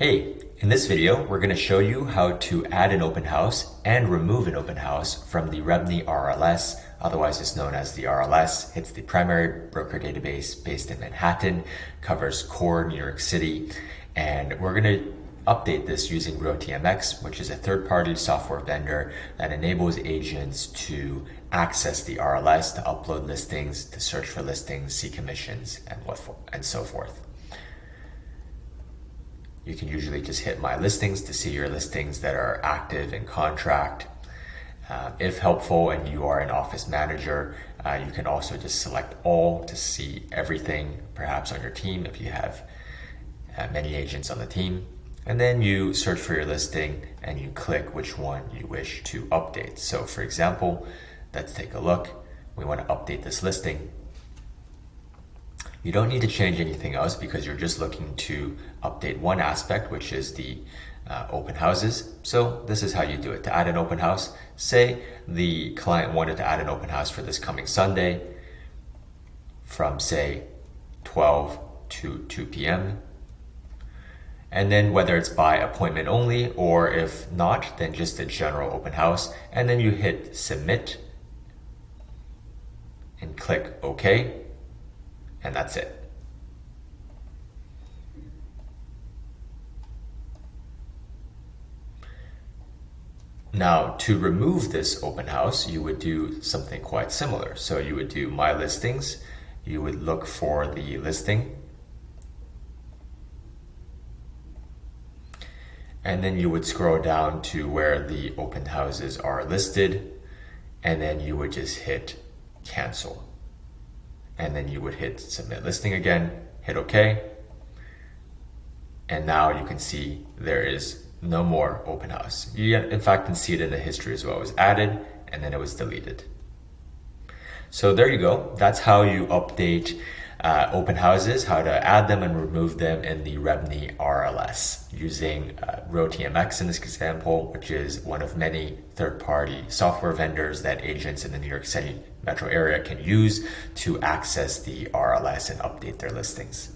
Hey, in this video, we're going to show you how to add an open house and remove an open house from the REBNY RLS, otherwise it's known as the RLS. It's the primary broker database based in Manhattan, covers core New York City, and we're going to update this using RealtyMX, which is a third-party software vendor that enables agents to access the RLS, to upload listings, to search for listings, see commissions, and so forth. You can usually just hit My Listings to see your listings that are active in contract. If helpful and you are an office manager, you can also just select all to see everything, perhaps on your team if you have many agents on the team. And then you search for your listing and you click which one you wish to update. So for example, let's take a look. We want to update this listing. You don't need to change anything else because you're just looking to update one aspect, which is the open houses. So this is how you do it. To add an open house, say the client wanted to add an open house for this coming Sunday from say 12 to 2 p.m. And then whether it's by appointment only, or if not, then just a general open house. And then you hit submit and click OK. And that's it. Now, to remove this open house, you would do something quite similar. So you would do My Listings, you would look for the listing, and then you would scroll down to where the open houses are listed, and then you would just hit cancel. And then you would hit submit listing again, hit OK. And now you can see there is no more open house. You in fact can see it in the history as well. It was added and then it was deleted. So there you go. That's how you update open houses, how to add them and remove them in the REBNY RLS using RealtyMX in this example, which is one of many third-party software vendors that agents in the New York City metro area can use to access the RLS and update their listings.